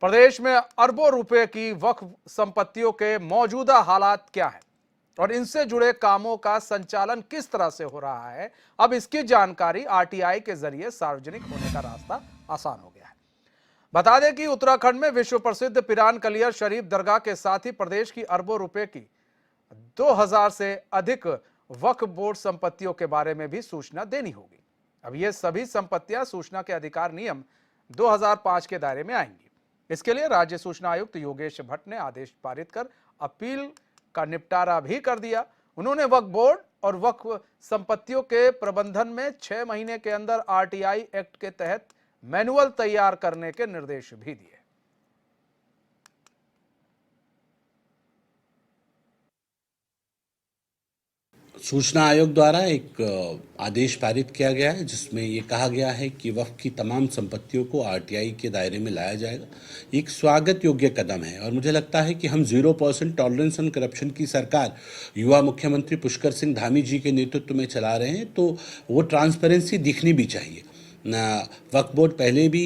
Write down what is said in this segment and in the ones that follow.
प्रदेश में अरबों रुपए की वक्फ संपत्तियों के मौजूदा हालात क्या है और इनसे जुड़े कामों का संचालन किस तरह से हो रहा है, अब इसकी जानकारी आरटीआई के जरिए सार्वजनिक होने का रास्ता आसान हो गया है। बता दें कि उत्तराखंड में विश्व प्रसिद्ध पिरान कलियर शरीफ दरगाह के साथ ही प्रदेश की अरबों रुपए की 2000 से अधिक वक्फ बोर्ड संपत्तियों के बारे में भी सूचना देनी होगी। अब ये सभी संपत्तियां सूचना के अधिकार नियम 2005 के दायरे में आएंगी। इसके लिए राज्य सूचना आयुक्त योगेश भट्ट ने आदेश पारित कर अपील का निपटारा भी कर दिया। उन्होंने वक्फ बोर्ड और वक्फ संपत्तियों के प्रबंधन में 6 महीने के अंदर आरटीआई एक्ट के तहत मैनुअल तैयार करने के निर्देश भी दिए। सूचना आयोग द्वारा एक आदेश पारित किया गया है जिसमें ये कहा गया है कि वक्फ की तमाम संपत्तियों को आरटीआई के दायरे में लाया जाएगा। एक स्वागत योग्य कदम है और मुझे लगता है कि हम 0% टॉलरेंस ऑन करप्शन की सरकार युवा मुख्यमंत्री पुष्कर सिंह धामी जी के नेतृत्व में चला रहे हैं, तो वो ट्रांसपेरेंसी दिखनी भी चाहिए। वक्फ बोर्ड पहले भी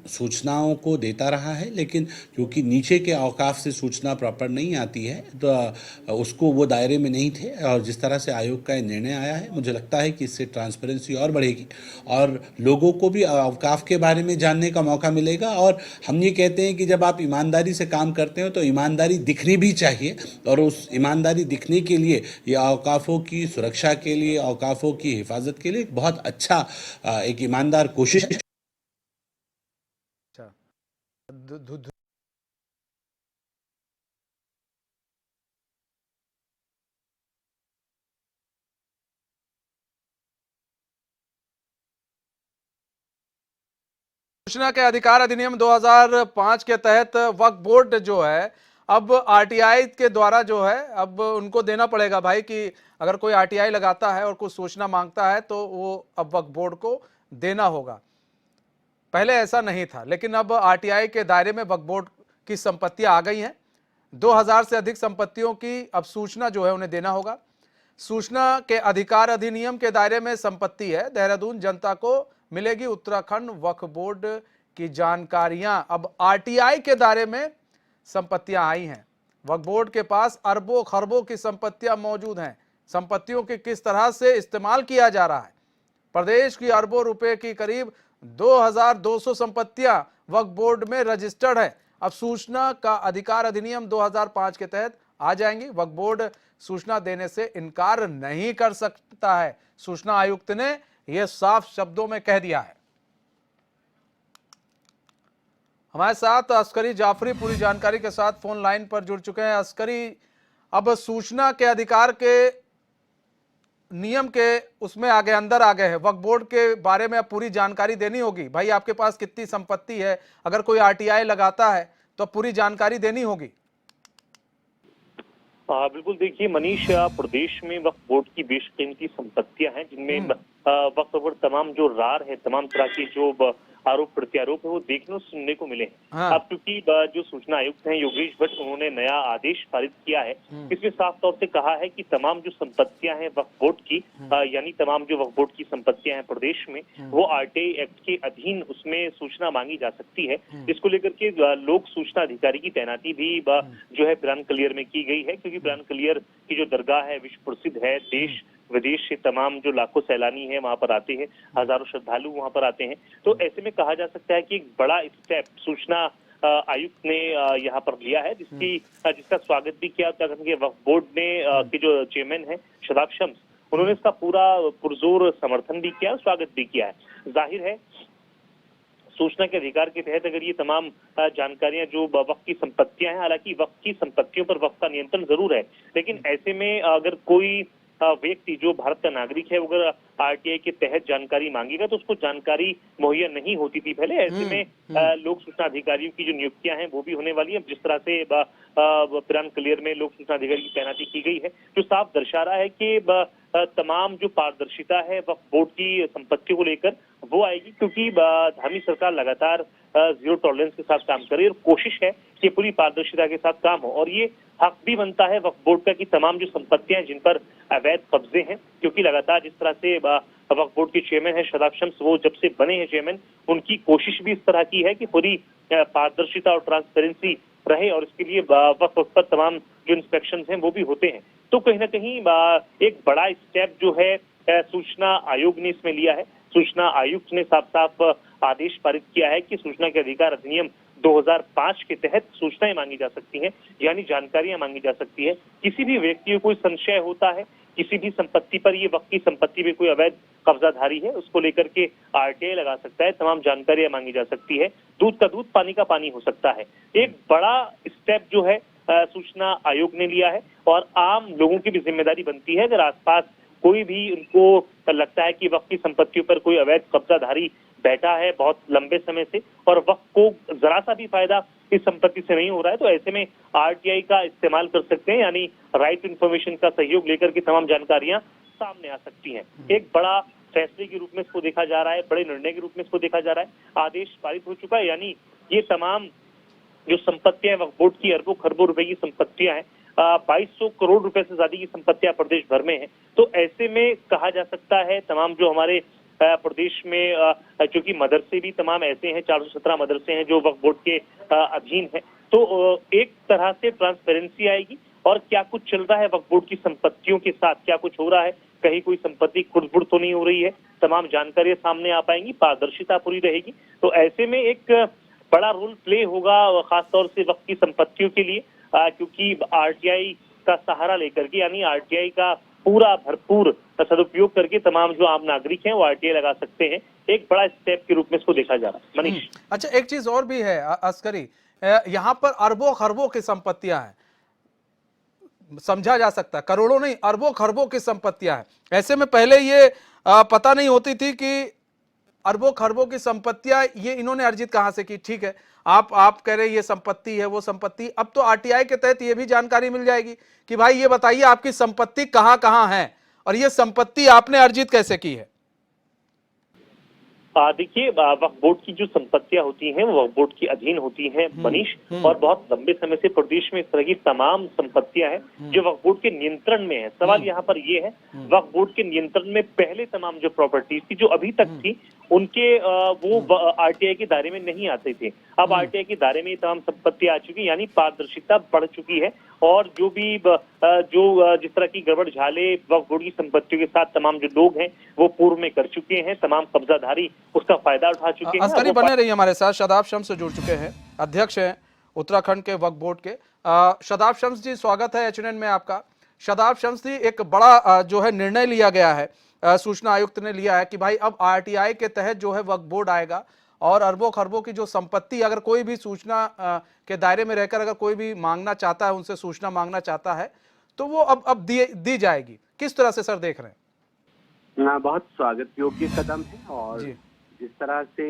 सूचनाओं को देता रहा है, लेकिन क्योंकि नीचे के औकाफ से सूचना प्रॉपर नहीं आती है तो उसको वो दायरे में नहीं थे। और जिस तरह से आयोग का निर्णय आया है, मुझे लगता है कि इससे ट्रांसपेरेंसी और बढ़ेगी और लोगों को भी औकाफ के बारे में जानने का मौका मिलेगा। और हम ये कहते हैं कि जब आप ईमानदारी से काम करते हो तो ईमानदारी दिखनी भी चाहिए, और उस ईमानदारी दिखने के लिए ये औकाफों की सुरक्षा के लिए, औकाफों की हिफाजत के लिए बहुत अच्छा एक ईमानदार कोशिश। सूचना के अधिकार अधिनियम 2005 के तहत वक्फ बोर्ड जो है, अब आरटीआई के द्वारा जो है, अब उनको देना पड़ेगा भाई कि अगर कोई आरटीआई लगाता है और कुछ सूचना मांगता है तो वो अब वक्फ बोर्ड को देना होगा। पहले ऐसा नहीं था, लेकिन अब आरटीआई के दायरे में वक्फ बोर्ड की संपत्तियां आ गई हैं। 2000 से अधिक संपत्तियों की अब सूचना जो है उन्हें देना होगा। सूचना के अधिकार अधिनियम के दायरे में संपत्ति है, देहरादून जनता को मिलेगी उत्तराखंड वक्फ बोर्ड की जानकारियां। अब आरटीआई के दायरे में संपत्तियां आई हैं। वक्फ बोर्ड के पास अरबों खरबों की संपत्तियां मौजूद हैं। संपत्तियों की किस तरह से इस्तेमाल किया जा रहा है, प्रदेश की अरबों रुपए की करीब 2200 संपत्तियां वक्फ बोर्ड में रजिस्टर्ड है। अब सूचना का अधिकार अधिनियम 2005 के तहत आ जाएंगी। वक्फ बोर्ड सूचना देने से इनकार नहीं कर सकता है। सूचना आयुक्त ने यह साफ शब्दों में कह दिया है। हमारे साथ अस्करी जाफरी पूरी जानकारी के साथ फोन लाइन पर जुड़ चुके हैं। अस्करी, अब सूचना के अधिकार के नियम के उसमें आगे अंदर आ गए हैं, वक्फ बोर्ड के बारे में अब पूरी जानकारी देनी होगी। भाई आपके पास कितनी संपत्ति है, अगर कोई आरटीआई लगाता है तो पूरी जानकारी देनी होगी। बिल्कुल, देखिए मनीष, प्रदेश में वक्फ बोर्ड की बेशकीमती संपत्तियां हैं जिनमें वक्फ बोर्ड तमाम जो रार है, तमाम तरह की जो आरोप प्रत्यारोप है वो देखने और सुनने को मिले हैं। हाँ। अब क्योंकि जो सूचना आयुक्त हैं योगेश भट्ट, उन्होंने नया आदेश पारित किया है। इसमें साफ तौर से कहा है कि तमाम जो संपत्तियां हैं वक्फ बोर्ड की, यानी तमाम जो वक्फ बोर्ड की संपत्तियां हैं प्रदेश में, वो आरटीआई एक्ट के अधीन उसमें सूचना मांगी जा सकती है। इसको लेकर के लोक सूचना अधिकारी की तैनाती भी जो है पिरान कलियर में की गई है, क्योंकि पिरान कलियर की जो दरगाह है विश्व प्रसिद्ध है। देश विदेश से तमाम जो लाखों सैलानी हैं वहां पर आते हैं, हजारों श्रद्धालु वहां पर आते हैं। तो ऐसे में कहा जा सकता है कि एक बड़ा स्टेप सूचना आयुक्त ने यहाँ पर लिया है, जिसका स्वागत भी किया उत्तराखंड के वक्फ बोर्ड ने के जो चेयरमैन है शदाब शम्स, उन्होंने इसका पूरा पुरजोर समर्थन भी किया, स्वागत भी किया है। जाहिर है सूचना के अधिकार के तहत अगर ये तमाम जानकारियां जो वक्फ की संपत्तियां हैं, हालांकि वक्फ की संपत्तियों पर वक्फ का नियंत्रण जरूर है, लेकिन ऐसे में अगर कोई व्यक्ति जो भारत का नागरिक है अगर आरटीआई के तहत जानकारी मांगेगा तो उसको जानकारी मुहैया नहीं होती थी पहले। ऐसे में लोक सूचना अधिकारियों की जो नियुक्तियां हैं वो भी होने वाली है। जिस तरह से पिरान कलियर में लोक सूचना अधिकारी की तैनाती की गई है, जो साफ दर्शा रहा है कि तमाम जो पारदर्शिता है वक्फ बोर्ड की संपत्तियों को लेकर वो आएगी, क्योंकि धामी सरकार लगातार जीरो टॉलरेंस के साथ काम करे और कोशिश है कि पूरी पारदर्शिता के साथ काम हो। और ये हक भी बनता है वक्फ बोर्ड का कि तमाम जो संपत्तियां जिन पर अवैध कब्जे हैं, क्योंकि लगातार जिस तरह से वक्फ बोर्ड के चेयरमैन है शदाब शम्स, वो जब से बने हैं चेयरमैन, उनकी कोशिश भी इस तरह की है कि पूरी पारदर्शिता और ट्रांसपेरेंसी रहे और इसके लिए वक्त वक्त पर तमाम जो इंस्पेक्शन हैं वो भी होते हैं। तो कहीं ना कहीं एक बड़ा स्टेप जो है सूचना आयोग ने इसमें लिया है। सूचना आयुक्त ने साफ साफ आदेश पारित किया है कि सूचना के अधिकार अधिनियम 2005 के तहत सूचनाएं मांगी जा सकती हैं, यानी जानकारियां मांगी जा सकती है। किसी भी व्यक्ति को कोई संशय होता है, किसी भी संपत्ति पर, ये वक्त की संपत्ति में कोई अवैध कब्जाधारी है, उसको लेकर के आरटीआई लगा सकता है, तमाम जानकारियां मांगी जा सकती है। दूध का दूध, पानी का पानी हो सकता है। एक बड़ा स्टेप जो है सूचना आयोग ने लिया है और आम लोगों की भी जिम्मेदारी बनती है, अगर आसपास कोई भी उनको लगता है कि वक्त की संपत्तियों पर कोई अवैध कब्जाधारी बैठा है बहुत लंबे समय से और वक्त को जरा सा भी फायदा इस संपत्ति से नहीं हो रहा है, तो ऐसे में आरटीआई का इस्तेमाल कर सकते हैं, यानी राइट इन्फॉर्मेशन का सहयोग लेकर के तमाम जानकारियां सामने आ सकती हैं। एक बड़ा फैसले के रूप में इसको देखा जा रहा है, बड़े निर्णय के रूप में इसको देखा जा रहा है। आदेश पारित हो चुका है, यानी ये तमाम जो संपत्तियां वक्फ बोर्ड की अरबों खरबों रुपए की संपत्तियां हैं, 2200 करोड़ रुपए से ज्यादा की संपत्तियां प्रदेश भर में है। तो ऐसे में कहा जा सकता है तमाम जो हमारे प्रदेश में चूंकि मदरसे भी तमाम ऐसे हैं, 417 मदरसे हैं जो वक्फ बोर्ड के अधीन है, तो एक तरह से ट्रांसपेरेंसी आएगी और क्या कुछ चल रहा है वक्फ बोर्ड की संपत्तियों के साथ, क्या कुछ हो रहा है, कहीं कोई संपत्ति खुर्द-बुर्द तो नहीं हो रही है, तमाम जानकारियां सामने आ पाएंगी, पारदर्शिता पूरी रहेगी। तो ऐसे में एक बड़ा रोल प्ले होगा खासतौर से वक्त की संपत्तियों के लिए, क्योंकि आरटीआई का सहारा लेकर के, यानी आरटीआई का पूरा भरपूर सदुपयोग करके तमाम जो आम नागरिक हैं वो आरटीआई लगा सकते हैं। एक बड़ा स्टेप के रूप में इसको देखा जा रहा है। मनीष, अच्छा, एक चीज और भी है अस्करी, यहाँ पर अरबों खरबों की संपत्तियां हैं, समझा जा सकता है, करोड़ों नहीं अरबों खरबों की संपत्तियां हैं। ऐसे में पहले ये पता नहीं होती थी कि अरबों खरबों की संपत्तियां ये इन्होंने अर्जित कहां से की। ठीक है, आप कह रहे ये संपत्ति है वो संपत्ति, अब तो आरटीआई के तहत ये भी जानकारी मिल जाएगी कि भाई ये बताइए आपकी संपत्ति कहां कहां है और ये संपत्ति आपने अर्जित कैसे की है। देखिए, वक्फ बोर्ड की जो संपत्तियां होती हैं वो वक्फ बोर्ड के अधीन होती हैं मनीष, और बहुत लंबे समय से प्रदेश में इस तरह की तमाम संपत्तियां हैं जो वक्फ बोर्ड के नियंत्रण में है। सवाल यहाँ पर ये है, वक्फ बोर्ड के नियंत्रण में पहले तमाम जो प्रॉपर्टीज थी जो अभी तक थी उनके वो आरटीआई के दायरे में नहीं आते थे। अब आरटीआई के दायरे में तमाम संपत्तियां आ चुकी, यानी पारदर्शिता बढ़ चुकी है और जो भी जिस तरह की गड़बड़ झाले वक्फ बोर्ड की संपत्तियों के साथ तमाम जो लोग हैं वो पूर्व में कर चुके हैं, तमाम कब्जाधारी उसका फायदा उठा चुके हैं। अस्करी बने रही हमारे साथ, शादाब शम्स से जुड़ चुके हैं, अध्यक्ष हैं उत्तराखंड के वक्फ बोर्ड के। शादाब शम्स जी, स्वागत है एचएनएन में आपका। शादाब शम्स जी, एक बड़ा जो है निर्णय लिया गया है, सूचना आयुक्त ने लिया है कि भाई अब आरटीआई के तहत जो है वक्फ बोर्ड आएगा और अरबों खरबों की जो संपत्ति अगर कोई भी सूचना के दायरे में रहकर अगर कोई भी मांगना चाहता है, उनसे सूचना मांगना चाहता है, तो वो अब दी जाएगी। किस तरह से सर देख रहे हैं? बहुत स्वागत योग्य कदम है और जिस तरह से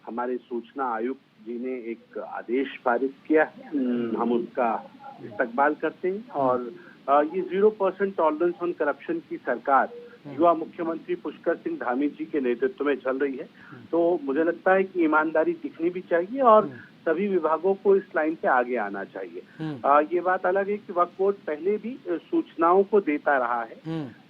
हमारे सूचना आयुक्त जी ने एक आदेश पारित किया है, हम उसका इस्तकबाल करते हैं। और ये 0% टॉलरेंस ऑन करप्शन की सरकार युवा मुख्यमंत्री पुष्कर सिंह धामी जी के नेतृत्व में चल रही है, तो मुझे लगता है कि ईमानदारी दिखनी भी चाहिए और सभी विभागों को इस लाइन से आगे आना चाहिए। ये बात अलग है कि वक्फ बोर्ड पहले भी सूचनाओं को देता रहा है,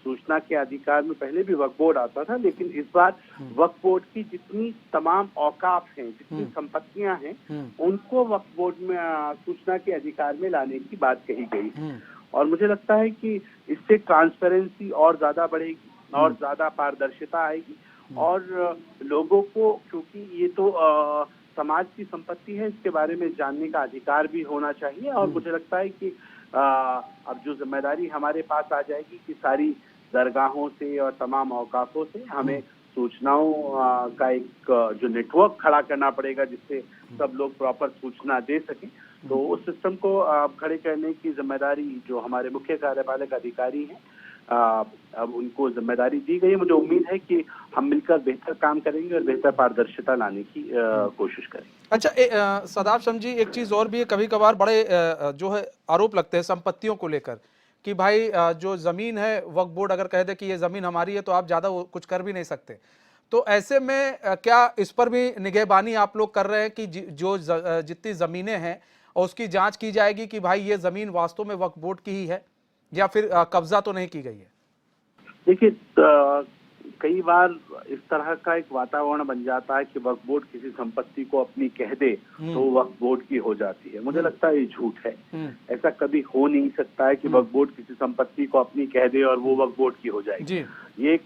सूचना के अधिकार में पहले भी वक्फ बोर्ड आता था, लेकिन इस बार वक्फ बोर्ड की जितनी तमाम औकाफ हैं, जितनी संपत्तियां हैं, उनको वक्फ बोर्ड में सूचना के अधिकार में लाने की बात कही गई और मुझे लगता है कि इससे ट्रांसपेरेंसी और ज्यादा बढ़ेगी और ज्यादा पारदर्शिता आएगी और लोगों को, क्योंकि ये तो समाज की संपत्ति है, इसके बारे में जानने का अधिकार भी होना चाहिए। और मुझे लगता है कि अब जो जिम्मेदारी हमारे पास आ जाएगी कि सारी दरगाहों से और तमाम औकाफों से हमें सूचनाओं का एक जो नेटवर्क खड़ा करना पड़ेगा जिससे सब लोग प्रॉपर सूचना दे सकें, तो उस सिस्टम को खड़े करने की जिम्मेदारी जो हमारे मुख्य कार्यपालक अधिकारी हैं, अब उनको जिम्मेदारी दी गई है। मुझे उम्मीद है कि हम मिलकर बेहतर काम करेंगे और बेहतर पारदर्शिता लाने की कोशिश करेंगे। अच्छा, शादाब शम्स जी, एक चीज और भी है, कभी कभार बड़े जो है आरोप लगते हैं संपत्तियों को लेकर कि भाई जो जमीन है वक्फ बोर्ड अगर कह दे कि ये जमीन हमारी है तो आप ज्यादा कुछ कर भी नहीं सकते, तो ऐसे में क्या इस पर भी निगहबानी आप लोग कर रहे हैं कि जो जितनी जमीनें हैं और उसकी जांच की जाएगी कि भाई ये जमीन वास्तव में वक्फ बोर्ड की ही है या फिर कब्जा तो नहीं की गई है? देखिए, कई बार इस तरह का एक वातावरण बन जाता है कि वक्फ बोर्ड किसी संपत्ति को अपनी कह दे तो वो वक्फ बोर्ड की हो जाती है। मुझे लगता है ये झूठ है। ऐसा कभी हो नहीं सकता है कि वक्फ बोर्ड किसी संपत्ति को अपनी कह दे और वो वक्फ बोर्ड की हो जाएगी। ये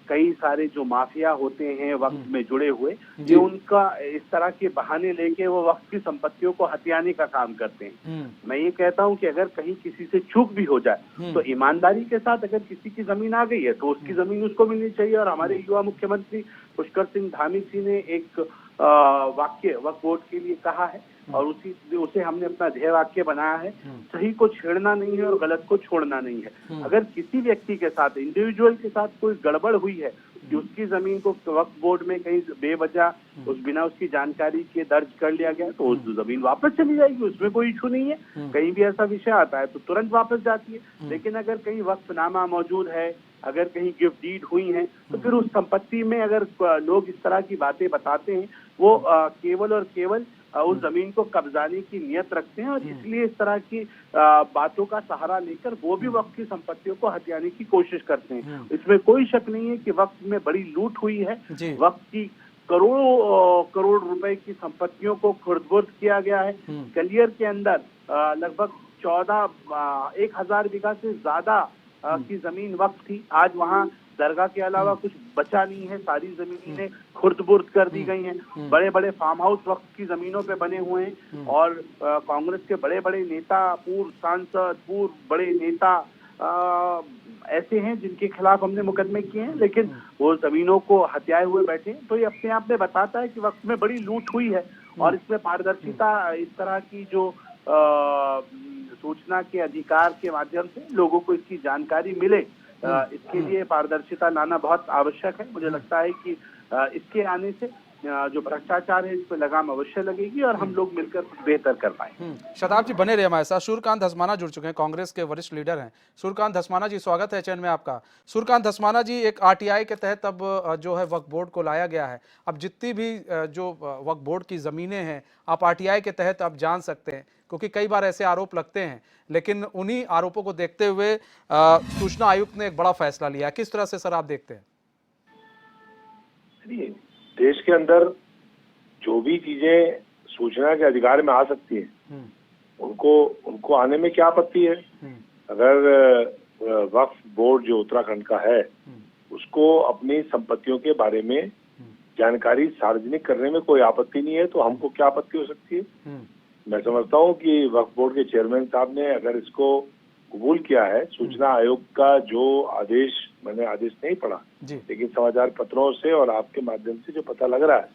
कई सारे जो माफिया होते हैं वक्त में जुड़े हुए, ये उनका इस तरह के बहाने लेके वो वक्त की संपत्तियों को हथियाने का काम करते हैं। मैं ये कहता हूँ कि अगर कहीं किसी से चूक भी हो जाए तो ईमानदारी के साथ अगर किसी की जमीन आ गई है तो उसकी जमीन उसको मिलनी चाहिए। और हमारे युवा मुख्यमंत्री पुष्कर सिंह धामी जी ने एक वाक्य वक्फ बोर्ड के लिए कहा है और उसे हमने अपना ध्येय वाक्य बनाया है, सही को छेड़ना नहीं है और गलत को छोड़ना नहीं है। अगर किसी व्यक्ति के साथ, इंडिविजुअल के साथ कोई गड़बड़ हुई है कि उसकी जमीन को वक्फ बोर्ड में कहीं बेवजह बिना उसकी जानकारी के दर्ज कर लिया गया तो उस जमीन वापस चली जाएगी, उसमें कोई इशू नहीं है। कहीं भी ऐसा विषय आता है तो तुरंत वापस जाती है। लेकिन अगर कहीं वक्फनामा मौजूद है, अगर कहीं गिफ्ट डीड हुई है तो फिर उस संपत्ति में अगर लोग इस तरह की बातें बताते हैं वो केवल और केवल उस जमीन को कब्जाने की नियत रखते हैं और इसलिए इस तरह की बातों का सहारा लेकर वो भी वक्त की संपत्तियों को हथियाने की कोशिश करते हैं। इसमें कोई शक नहीं है कि वक्त में बड़ी लूट हुई है। वक्त की करोड़ रुपए की संपत्तियों को खुर्द-बुर्द किया गया है। गलियर के अंदर लगभग 1,000 बीघा से ज्यादा की जमीन वक्त थी। आज वहाँ दरगाह के अलावा कुछ बचा नहीं है, सारी जमीनें खुर्द-बुर्द कर दी गई हैं। बड़े बड़े फार्म हाउस वक्त की जमीनों पे बने हुए हैं और कांग्रेस के बड़े बड़े नेता, पूर्व सांसद, पूर्व बड़े नेता ऐसे हैं जिनके खिलाफ हमने मुकदमे किए हैं, लेकिन वो जमीनों को हत्याए हुए बैठे। तो ये अपने आप में बताता है कि वक्त में बड़ी लूट हुई है और इसमें पारदर्शिता, इस तरह की जो सूचना के अधिकार के माध्यम से लोगों को इसकी जानकारी मिले, इसके लिए पारदर्शिता लाना बहुत आवश्यक है। मुझे लगता है कि इसके आने से जो भ्रष्टाचार है इस पर लगाम अवश्य लगेगी और हम लोग मिलकर कुछ बेहतर कर पाएंगे। शताब जी बने रहे हमारे साथ। सूर्यकांत धस्माना जुड़ चुके हैं, कांग्रेस के वरिष्ठ लीडर हैं। सूर्यकांत धस्माना जी, स्वागत है चैनल में आपका। सूर्यकांत धस्माना जी, एक आरटीआई के तहत अब जो है वक्फ बोर्ड को लाया गया है। अब जितनी भी जो वक्फ बोर्ड की जमीनें हैं आप आरटीआई के तहत अब जान सकते हैं, क्योंकि कई बार ऐसे आरोप लगते हैं। लेकिन उन्हीं आरोपों को देखते हुए सूचना आयुक्त ने एक बड़ा फैसला लिया। किस तरह से सर आप देखते हैं? देश के अंदर जो भी चीजें सूचना के अधिकार में आ सकती है उनको आने में क्या आपत्ति है। अगर वक्फ बोर्ड जो उत्तराखंड का है उसको अपनी संपत्तियों के बारे में जानकारी सार्वजनिक करने में कोई आपत्ति नहीं है तो हमको क्या आपत्ति हो सकती है। मैं समझता हूँ कि वक्फ बोर्ड के चेयरमैन साहब ने अगर इसको कबूल किया है, सूचना आयोग का जो आदेश, मैंने आदेश नहीं पढ़ा लेकिन समाचार पत्रों से और आपके माध्यम से जो पता लग रहा है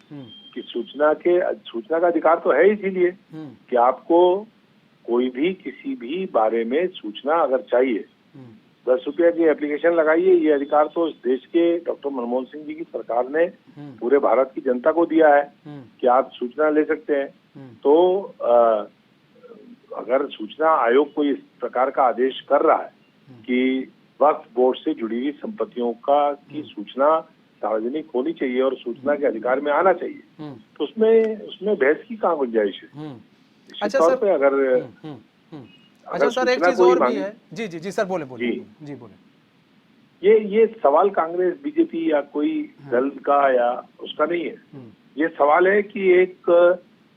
कि सूचना का अधिकार तो है, इसीलिए कि आपको कोई भी किसी भी बारे में सूचना अगर चाहिए 10 रुपया की एप्लीकेशन लगाइए। ये अधिकार तो इस देश के डॉक्टर मनमोहन सिंह जी की सरकार ने पूरे भारत की जनता को दिया है कि आप सूचना ले सकते हैं। तो अगर सूचना आयोग कोई इस प्रकार का आदेश कर रहा है कि वक्फ बोर्ड से जुड़ी हुई संपत्तियों की सूचना सार्वजनिक होनी चाहिए और सूचना के अधिकार में आना चाहिए, तो उसमें बहस की कहाँ गुंजाइश है। अच्छा तौर पे अगर अच्छा सर, एक चीज और भी है। जी सर, बोले जी बोले। ये सवाल कांग्रेस, बीजेपी या कोई दल का या उसका नहीं है। ये सवाल है कि एक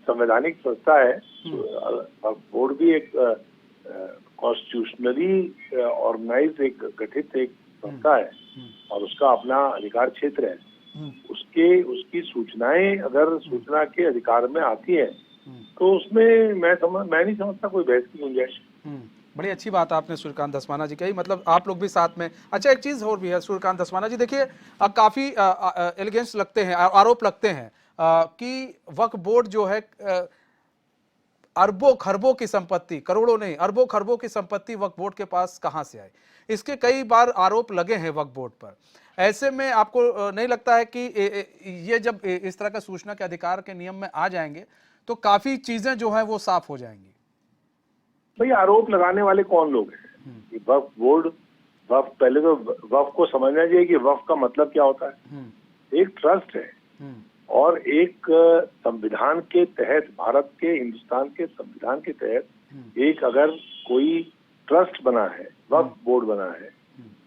संवैधानिक संस्था है, बोर्ड भी एक कॉन्स्टिट्यूशनली ऑर्गेनाइज एक गठित एक संस्था है और उसका अपना अधिकार क्षेत्र है। उसकी सूचनाएं अगर सूचना के अधिकार में आती है तो उसमें मैं नहीं समझता कोई बहस की गुंजाइश। बड़ी अच्छी बात आपने सूर्यकांत धस्माना जी कही, मतलब आप लोग भी साथ में। अच्छा, एक चीज और भी है सूर्यकांत धस्माना जी, देखिए काफी एलिगेंस लगते हैं, आरोप लगते हैं कि वक्फ बोर्ड जो है अरबों खरबों की संपत्ति, करोड़ों नहीं अरबों खरबों की संपत्ति वक्फ बोर्ड के पास कहां से आई। इसके कई बार आरोप लगे हैं वक्फ बोर्ड पर। ऐसे में आपको नहीं लगता है कि ये जब इस तरह का सूचना के अधिकार के नियम में आ जाएंगे तो काफी चीजें जो है वो साफ हो जाएंगी? भाई, आरोप लगाने वाले कौन लोग हैं? वक्फ बोर्ड, पहले तो वक्फ को समझना चाहिए कि वक्फ का मतलब क्या होता है। एक ट्रस्ट है और एक संविधान के तहत, भारत के, हिंदुस्तान के संविधान के तहत एक अगर कोई ट्रस्ट बना है, वक्फ बोर्ड बना है,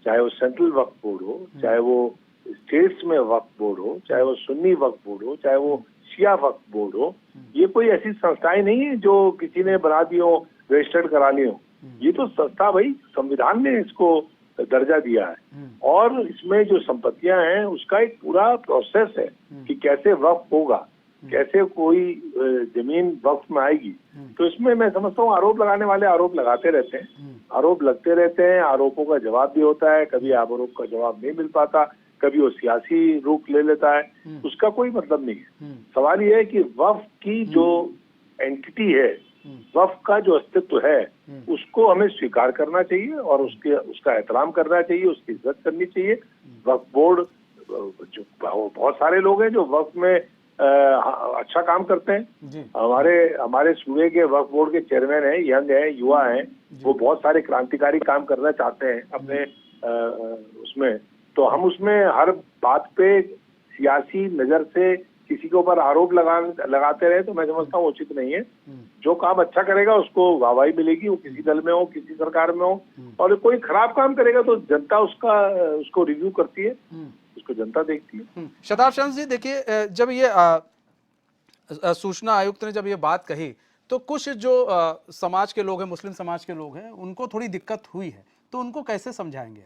चाहे वो सेंट्रल वक्फ बोर्ड हो, चाहे वो स्टेट्स में वक्फ बोर्ड हो, चाहे वो सुन्नी वक्फ बोर्ड हो, चाहे वो शिया वक्फ बोर्ड हो, ये कोई ऐसी संस्थाएं नहीं है जो किसी ने बना दी हो, रजिस्टर्ड करा ली हो। ये तो संस्था भाई संविधान ने इसको दर्जा दिया है और इसमें जो संपत्तियां हैं उसका एक पूरा प्रोसेस है कि कैसे वक्फ होगा, कैसे कोई जमीन वक्फ में आएगी। तो इसमें मैं समझता हूँ आरोप लगाने वाले आरोप लगाते रहते हैं, आरोप लगते रहते हैं, आरोपों का जवाब भी होता है, कभी आरोप का जवाब नहीं मिल पाता, कभी वो सियासी रूप ले लेता है, उसका कोई मतलब नहीं है। सवाल ये है कि वक्फ की जो एंटिटी है, वक्फ का जो अस्तित्व है, उसको हमें स्वीकार करना चाहिए और उसका एहतराम करना चाहिए, उसकी इज्जत करनी चाहिए। वक्फ बोर्ड जो बहुत सारे लोग हैं जो वक्फ में अच्छा काम करते हैं। हमारे सूबे के वक्फ बोर्ड के चेयरमैन हैं, यंग हैं, युवा हैं, वो बहुत सारे क्रांतिकारी काम करना चाहते हैं अपने उसमें। तो हम उसमें हर बात पे सियासी नजर से किसी के ऊपर आरोप लगाते रहे तो मैं समझता हूँ उचित नहीं है। जो काम अच्छा करेगा उसको वाहवाही मिलेगी, वो किसी दल में हो, किसी सरकार में हो, और कोई खराब काम करेगा तो जनता उसको रिव्यू करती है, उसको जनता देखती है। शताब शम्स जी, देखिए जब ये सूचना आयुक्त ने जब ये बात कही तो कुछ जो समाज के लोग हैं, मुस्लिम समाज के लोग हैं, उनको थोड़ी दिक्कत हुई है, तो उनको कैसे समझाएंगे?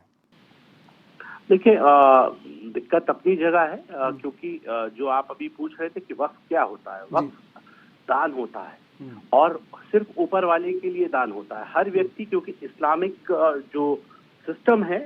देखिए, दिक्कत अपनी जगह है, क्योंकि जो आप अभी पूछ रहे थे कि वक्फ क्या होता है, वक्फ दान होता है और सिर्फ ऊपर वाले के लिए दान होता है। हर व्यक्ति, क्योंकि इस्लामिक जो सिस्टम है,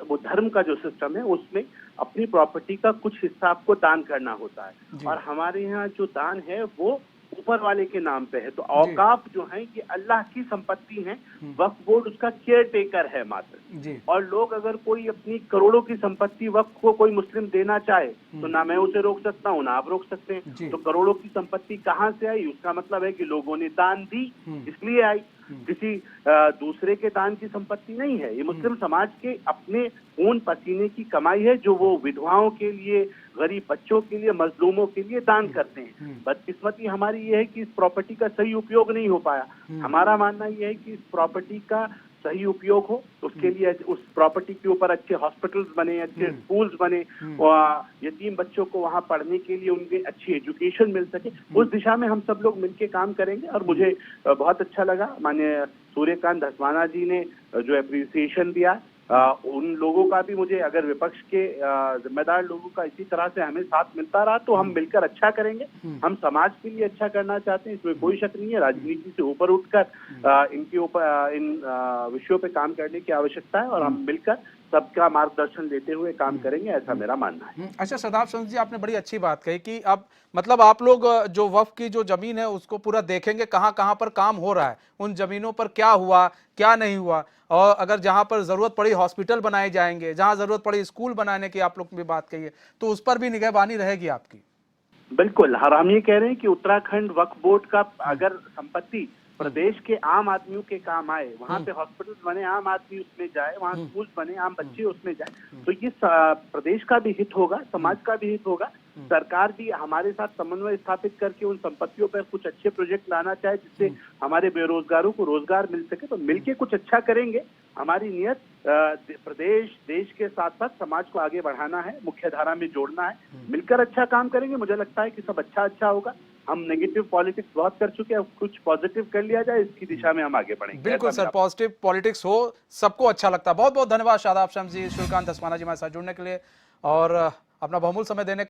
वो धर्म का जो सिस्टम है, उसमें अपनी प्रॉपर्टी का कुछ हिस्सा आपको दान करना होता है और हमारे यहाँ जो दान है वो ऊपर वाले के नाम पे है। तो औकाफ जो है ये अल्लाह की संपत्ति है, वक्फ बोर्ड उसका केयर टेकर है मात्र। और लोग अगर कोई अपनी करोड़ों की संपत्ति वक्फ को कोई मुस्लिम देना चाहे तो ना मैं उसे रोक सकता हूँ, ना आप रोक सकते हैं। तो करोड़ों की संपत्ति कहाँ से आई? उसका मतलब है कि लोगों ने दान दी, इसलिए आई, किसी दूसरे के दान की संपत्ति नहीं है। ये मुस्लिम समाज के अपने खून पसीने की कमाई है जो वो विधवाओं के लिए, गरीब बच्चों के लिए, मजलूमों के लिए दान करते हैं। बदकिस्मती हमारी ये है कि इस प्रॉपर्टी का सही उपयोग नहीं हो पाया। हमारा मानना ये है कि इस प्रॉपर्टी का सही उपयोग हो, उसके लिए उस प्रॉपर्टी के ऊपर अच्छे हॉस्पिटल्स बने, अच्छे स्कूल्स बने, यतीम बच्चों को वहाँ पढ़ने के लिए उनके अच्छी एजुकेशन मिल सके, उस दिशा में हम सब लोग मिलके काम करेंगे। और मुझे बहुत अच्छा लगा माननीय सूर्यकांत धस्माना जी ने जो एप्रिसिएशन दिया, उन लोगों का भी मुझे, अगर विपक्ष के जिम्मेदार लोगों का इसी तरह से हमें साथ मिलता रहा तो हम मिलकर अच्छा करेंगे। हम समाज के लिए अच्छा करना चाहते हैं, इसमें कोई शक नहीं है। राजनीति से ऊपर उठकर इनके ऊपर इन विषयों पे काम करने की आवश्यकता है और हम मिलकर सबका मार्गदर्शन लेते हुए काम करेंगे, ऐसा मेरा मानना है। अच्छा शताब शम्स जी, आपने बड़ी अच्छी बात कही कि अब मतलब आप लोग जो वक्फ की जो जमीन है उसको पूरा देखेंगे, कहाँ कहाँ पर काम हो रहा है, उन जमीनों पर क्या हुआ क्या नहीं हुआ, और अगर जहाँ पर जरूरत पड़ी हॉस्पिटल बनाए जाएंगे, जहाँ जरूरत पड़ी स्कूल बनाने की आप लोग भी बात कही है, तो उस पर भी निगहबानी रहेगी आपकी। बिल्कुल, हम ये कह रहे हैं कि उत्तराखंड वक्फ बोर्ड का अगर संपत्ति प्रदेश के आम आदमियों के काम आए, वहाँ पे हॉस्पिटल्स बने, आम आदमी उसमें जाए, वहाँ स्कूल बने, आम बच्चे उसमें जाए, तो ये प्रदेश का भी हित होगा, समाज का भी हित होगा। सरकार भी हमारे साथ समन्वय स्थापित करके उन संपत्तियों पर कुछ अच्छे प्रोजेक्ट लाना चाहे जिससे हमारे बेरोजगारों को रोजगार मिल सके, तो मिलके कुछ अच्छा करेंगे। हमारी नियत प्रदेश, देश के साथ साथ समाज को आगे बढ़ाना है, मुख्य धारा में जोड़ना है, मिलकर अच्छा काम करेंगे। मुझे लगता है कि सब अच्छा होगा। हम नेगेटिव पॉलिटिक्स बहुत कर चुके हैं, अब कुछ पॉजिटिव कर लिया जाए, इसकी दिशा में हम आगे बढ़ेंगे। बिल्कुल सर, पॉजिटिव पॉलिटिक्स हो, सबको अच्छा लगता है। बहुत बहुत धन्यवाद शादाब शम्स जी, सूर्यकांत धस्माना जी हमारे साथ जुड़ने के लिए और अपना बहुमूल्य समय देने